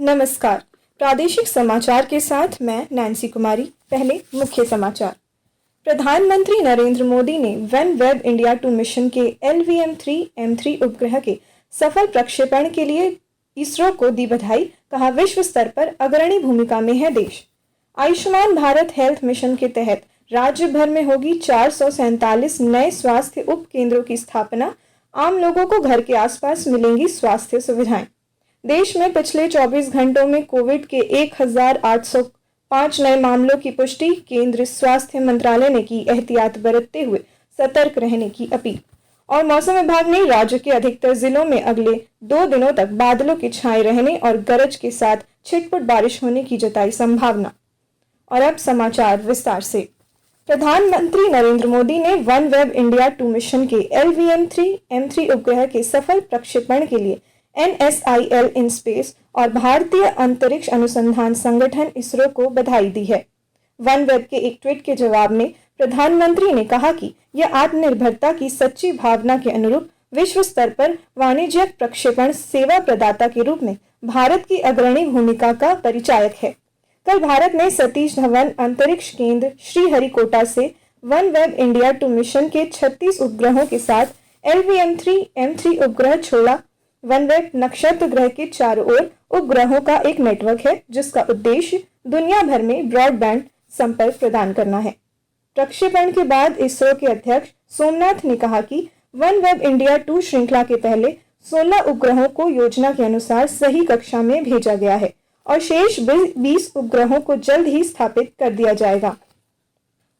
नमस्कार। प्रादेशिक समाचार के साथ मैं नैन्सी कुमारी। पहले मुख्य समाचार। प्रधानमंत्री नरेंद्र मोदी ने वन वेब इंडिया 2 मिशन के LVM-3 उपग्रह के सफल प्रक्षेपण के लिए इसरो को दी बधाई। कहा, विश्व स्तर पर अग्रणी भूमिका में है देश। आयुष्मान भारत हेल्थ मिशन के तहत राज्य भर में होगी 447 नए स्वास्थ्य उप केंद्रों की स्थापना। आम लोगों को घर के आसपास मिलेंगी स्वास्थ्य सुविधाएं। देश में पिछले 24 घंटों में कोविड के 1805 नए मामलों की पुष्टि। केंद्रीय स्वास्थ्य मंत्रालय ने की एहतियात बरतते हुए सतर्क रहने की अपील। और मौसम विभाग ने राज्य के अधिकतर जिलों में अगले 2 दिनों तक बादलों के छाए रहने और गरज के साथ छिटपुट बारिश होने की जताई संभावना। और अब समाचार विस्तार से। प्रधानमंत्री नरेंद्र मोदी ने वन वेब इंडिया 2 मिशन के LVM-3 उपग्रह के सफल प्रक्षेपण के लिए NSIL इन स्पेस और भारतीय अंतरिक्ष अनुसंधान संगठन इसरो को बधाई दी है। वन वेब के एक ट्वीट के जवाब में प्रधानमंत्री ने कहा कि यह आत्मनिर्भरता की सच्ची भावना के अनुरूप विश्व स्तर पर वाणिज्यिक प्रक्षेपण सेवा प्रदाता के रूप में भारत की अग्रणी भूमिका का परिचायक है। कल भारत ने सतीश धवन अंतरिक्ष केंद्र श्रीहरिकोटा से वन वेब इंडिया 2 मिशन के 36 उपग्रहों के साथ LVM-3 उपग्रह छोड़ा। वन वेब नक्षत्र ग्रह के चारों ओर उपग्रहों का एक नेटवर्क है जिसका उद्देश्य दुनिया भर में ब्रॉडबैंड संपर्क प्रदान करना है। प्रक्षेपण के बाद इसरो के अध्यक्ष सोमनाथ ने कहा कि वन वेब इंडिया 2 श्रृंखला के पहले 16 उपग्रहों को योजना के अनुसार सही कक्षा में भेजा गया है और शेष 20 उपग्रहों को जल्द ही स्थापित कर दिया जाएगा।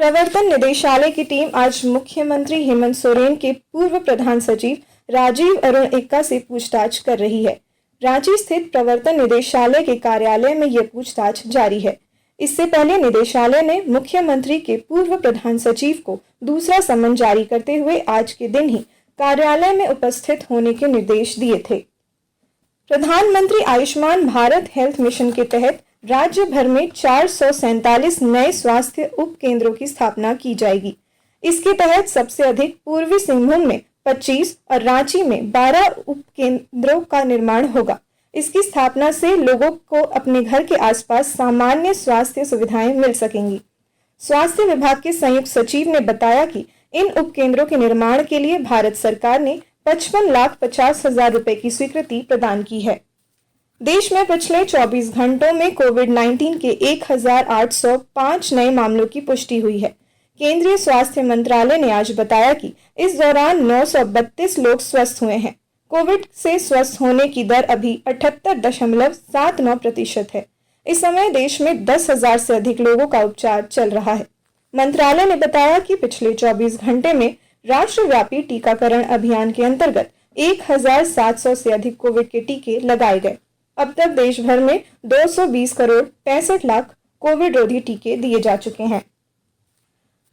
प्रवर्तन निदेशालय की टीम आज मुख्यमंत्री हेमंत सोरेन के पूर्व प्रधान सचिव राजीव अरुण एक्का से पूछताछ कर रही है। रांची स्थित प्रवर्तन निदेशालय के कार्यालय में यह पूछताछ जारी है। इससे पहले निदेशालय ने मुख्यमंत्री के पूर्व प्रधान सचिव को दूसरा समन जारी करते हुए आज के दिन ही कार्यालय में उपस्थित होने के निर्देश दिए थे। प्रधानमंत्री आयुष्मान भारत हेल्थ मिशन के तहत राज्य भर में 447 नए स्वास्थ्य उप केंद्रों की स्थापना की जाएगी। इसके तहत सबसे अधिक पूर्वी सिंहभूम में 25 और रांची में 12 उप केंद्रों का निर्माण होगा। इसकी स्थापना से लोगों को अपने घर के आसपास सामान्य स्वास्थ्य सुविधाएं मिल सकेंगी। स्वास्थ्य विभाग के संयुक्त सचिव ने बताया कि इन उप केंद्रों के निर्माण के लिए भारत सरकार ने 55,50,000 रुपए की स्वीकृति प्रदान की है। देश में पिछले 24 घंटों में कोविड-19 के 1805 नए मामलों की पुष्टि हुई है। केंद्रीय स्वास्थ्य मंत्रालय ने आज बताया कि इस दौरान 932 लोग स्वस्थ हुए हैं। कोविड से स्वस्थ होने की दर अभी 78.79% है। इस समय देश में 10,000 से अधिक लोगों का उपचार चल रहा है। मंत्रालय ने बताया कि पिछले 24 घंटे में राष्ट्रव्यापी टीकाकरण अभियान के अंतर्गत 1,700 से अधिक कोविड के टीके लगाए गए। अब तक देश भर में 220 करोड़ 65 लाख कोविड रोधी टीके दिए जा चुके हैं।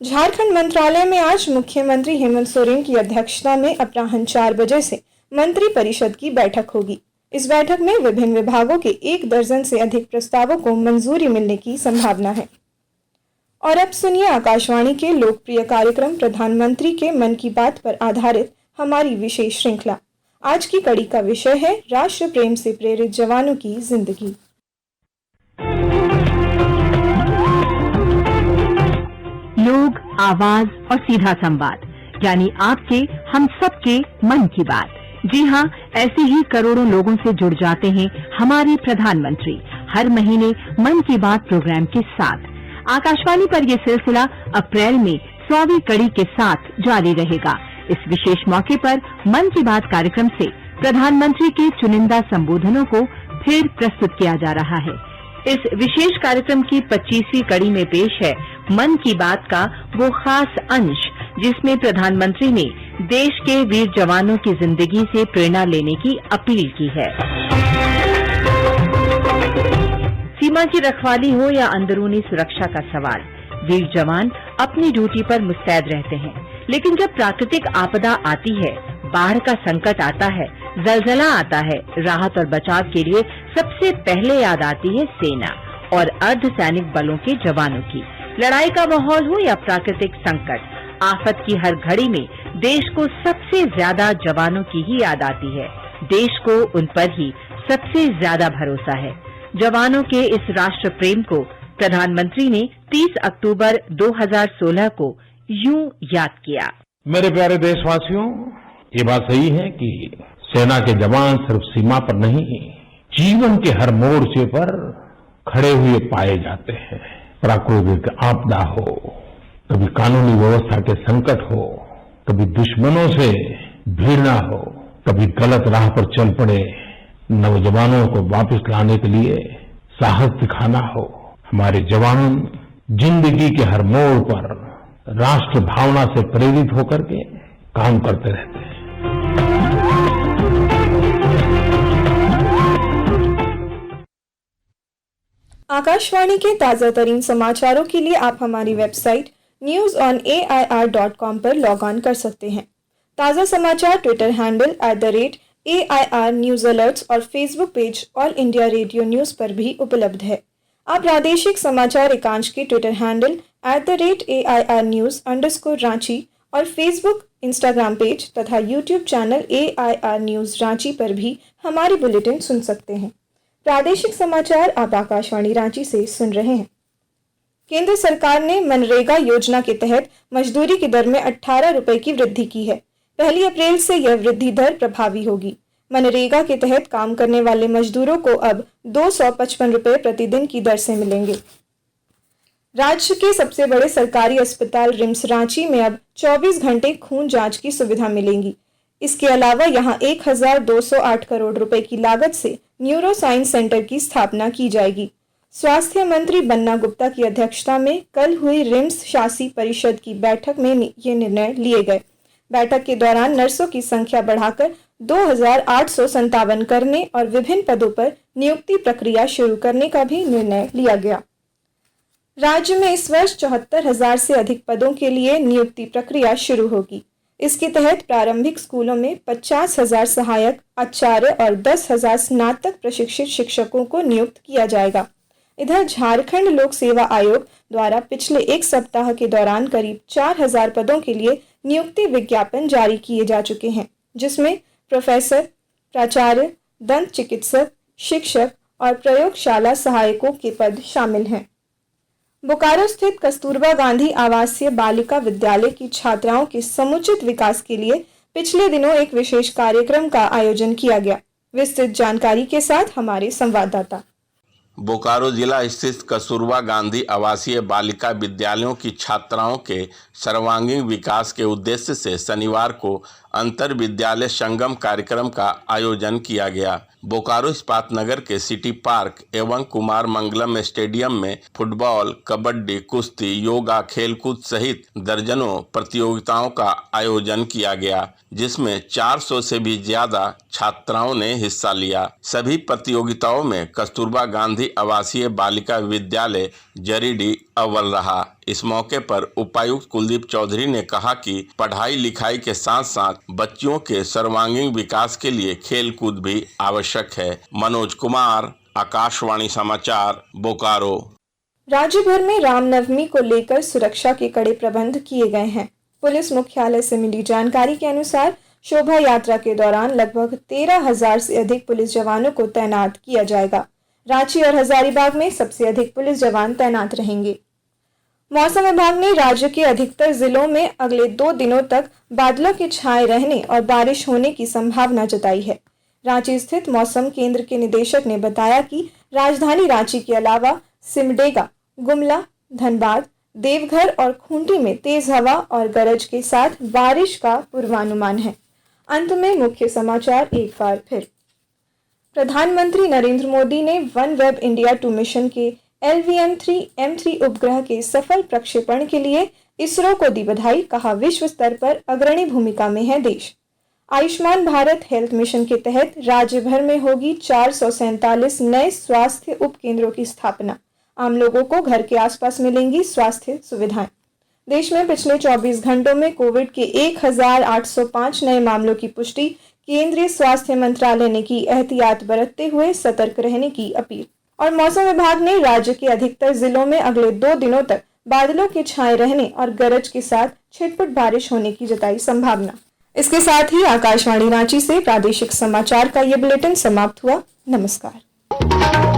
झारखंड मंत्रालय में आज मुख्यमंत्री हेमंत सोरेन की अध्यक्षता में अपराह्न 4 बजे से मंत्री परिषद की बैठक होगी। इस बैठक में विभिन्न विभागों के 1 दर्जन से अधिक प्रस्तावों को मंजूरी मिलने की संभावना है। और अब सुनिए आकाशवाणी के लोकप्रिय कार्यक्रम प्रधानमंत्री के मन की बात पर आधारित हमारी विशेष श्रृंखला। आज की कड़ी का विषय है राष्ट्र प्रेम से प्रेरित जवानों की जिंदगी। लोग, आवाज और सीधा संवाद, यानी आपके हम सबके मन की बात। जी हाँ, ऐसे ही करोड़ों लोगों से जुड़ जाते हैं हमारे प्रधानमंत्री हर महीने मन की बात प्रोग्राम के साथ। आकाशवाणी पर यह सिलसिला अप्रैल में 100वीं कड़ी के साथ जारी रहेगा। इस विशेष मौके पर मन की बात कार्यक्रम से प्रधानमंत्री के चुनिंदा संबोधनों को फिर प्रस्तुत किया जा रहा है। इस विशेष कार्यक्रम की 25वीं कड़ी में पेश है मन की बात का वो खास अंश जिसमें प्रधानमंत्री ने देश के वीर जवानों की जिंदगी से प्रेरणा लेने की अपील की है। सीमा की रखवाली हो या अंदरूनी सुरक्षा का सवाल, वीर जवान अपनी ड्यूटी पर मुस्तैद रहते हैं। लेकिन जब प्राकृतिक आपदा आती है, बाढ़ का संकट आता है, जलजला आता है, राहत और बचाव के लिए सबसे पहले याद आती है सेना और अर्धसैनिक बलों के जवानों की। लड़ाई का माहौल हो या प्राकृतिक संकट, आफत की हर घड़ी में देश को सबसे ज्यादा जवानों की ही याद आती है। देश को उन पर ही सबसे ज्यादा भरोसा है। जवानों के इस राष्ट्र प्रेम को प्रधानमंत्री ने 30 अक्टूबर 2016 को यूं याद किया। मेरे प्यारे देशवासियों, ये बात सही है कि सेना के जवान सिर्फ सीमा पर नहीं, जीवन के हर मोर्चे पर खड़े हुए पाए जाते हैं। प्राकृतिक आपदा हो, कभी कानूनी व्यवस्था के संकट हो, कभी दुश्मनों से भिड़ना हो, कभी गलत राह पर चल पड़े नौजवानों को वापस लाने के लिए साहस दिखाना हो, हमारे जवान जिंदगी के हर मोड़ पर राष्ट्र भावना से प्रेरित होकर के काम करते रहते हैं। आकाशवाणी के ताजा तरीन समाचारों के लिए आप हमारी वेबसाइट newsonair.com पर लॉग ऑन कर सकते हैं। ताजा समाचार Twitter handle @AIR news alerts और Facebook page all India radio news पर भी उपलब्ध है। आप प्रादेशिक समाचार एकांश के ट्विटर हैंडल @AIR news_रांची और फेसबुक, इंस्टाग्राम पेज तथा YouTube channel AIR news Ranchi पर भी हमारी बुलेटिन सुन सकते हैं। प्रादेशिक समाचार आप आकाशवाणी रांची से सुन रहे हैं। केंद्र सरकार ने मनरेगा योजना के तहत मजदूरी की दर में 18 रुपए की वृद्धि की है। 1 अप्रैल से यह वृद्धि दर प्रभावी होगी। मनरेगा के तहत काम करने वाले मजदूरों को अब 255 रुपए प्रतिदिन की दर से मिलेंगे। राज्य के सबसे बड़े सरकारी अस्पताल रिम्स रांची में अब 24 घंटे खून जांच की सुविधा मिलेगी। इसके अलावा यहां 1208 करोड़ रुपए की लागत से न्यूरो साइंस सेंटर की स्थापना की जाएगी। स्वास्थ्य मंत्री बन्ना गुप्ता की अध्यक्षता में कल हुई रिम्स शासी परिषद की बैठक में ये निर्णय लिए गए। बैठक के दौरान नर्सों की संख्या बढ़ाकर 2857 करने और विभिन्न पदों पर नियुक्ति प्रक्रिया शुरू करने का भी निर्णय लिया गया। राज्य में इस वर्ष 74,000 से अधिक पदों के लिए नियुक्ति प्रक्रिया शुरू होगी। इसके तहत प्रारंभिक स्कूलों में 50,000 सहायक आचार्य और 10,000 स्नातक प्रशिक्षित शिक्षकों को नियुक्त किया जाएगा। इधर झारखंड लोक सेवा आयोग द्वारा पिछले एक सप्ताह के दौरान करीब 4,000 पदों के लिए नियुक्ति विज्ञापन जारी किए जा चुके हैं, जिसमें प्रोफेसर, प्राचार्य, दंत चिकित्सक, शिक्षक और प्रयोगशाला सहायकों के पद शामिल हैं। बोकारो स्थित कस्तूरबा गांधी आवासीय बालिका विद्यालय की छात्राओं के समुचित विकास के लिए पिछले दिनों एक विशेष कार्यक्रम का आयोजन किया गया। विस्तृत जानकारी के साथ हमारे संवाददाता। बोकारो जिला स्थित कस्तूरबा गांधी आवासीय बालिका विद्यालयों की छात्राओं के सर्वांगीण विकास के उद्देश्य से शनिवार को अंतर विद्यालय संगम कार्यक्रम का आयोजन किया गया। बोकारो इस्पात नगर के सिटी पार्क एवं कुमार मंगलम स्टेडियम में फुटबॉल, कबड्डी, कुश्ती, योगा, खेलकूद सहित दर्जनों प्रतियोगिताओं का आयोजन किया गया, जिसमें 400 से भी ज्यादा छात्राओं ने हिस्सा लिया। सभी प्रतियोगिताओं में कस्तूरबा गांधी आवासीय बालिका विद्यालय जरीडीह अव्वल रहा। इस मौके पर उपायुक्त कुलदीप चौधरी ने कहा कि पढ़ाई लिखाई के साथ साथ बच्चियों के सर्वांगीण विकास के लिए खेलकूद भी आवश्यक है। मनोज कुमार, आकाशवाणी समाचार, बोकारो। राज्य भर में रामनवमी को लेकर सुरक्षा के कड़े प्रबंध किए गए हैं। पुलिस मुख्यालय से मिली जानकारी के अनुसार शोभा यात्रा के दौरान लगभग 13,000 से अधिक पुलिस जवानों को तैनात किया जाएगा। रांची और हजारीबाग में सबसे अधिक पुलिस जवान तैनात रहेंगे। मौसम विभाग ने राज्य के अधिकतर जिलों में अगले 2 दिनों तक बादलों के छाए रहने और बारिश होने की संभावना जताई है। रांची स्थित मौसम केंद्र के निदेशक ने बताया कि राजधानी रांची के अलावा सिमडेगा, गुमला, धनबाद, देवघर और खूंटी में तेज हवा और गरज के साथ बारिश का पूर्वानुमान है। अंत में मुख्य समाचार एक बार फिर। प्रधानमंत्री नरेंद्र मोदी ने वन वेब इंडिया 2 मिशन के LVM-3 उपग्रह के सफल प्रक्षेपण के लिए इसरो को दी बधाई। कहा, विश्व स्तर पर अग्रणी भूमिका में है देश। आयुष्मान भारत हेल्थ मिशन के तहत राज्य भर में होगी 447 नए स्वास्थ्य उपकेंद्रों की स्थापना। आम लोगों को घर के आसपास मिलेंगी स्वास्थ्य सुविधाएं। देश में पिछले 24 घंटों में कोविड के 1,805 नए मामलों की पुष्टि। केंद्रीय स्वास्थ्य मंत्रालय ने की एहतियात बरतते हुए सतर्क रहने की अपील। और मौसम विभाग ने राज्य के अधिकतर जिलों में अगले 2 दिनों तक बादलों के छाए रहने और गरज के साथ छिटपुट बारिश होने की जताई संभावना। इसके साथ ही आकाशवाणी रांची से प्रादेशिक समाचार का ये बुलेटिन समाप्त हुआ। नमस्कार।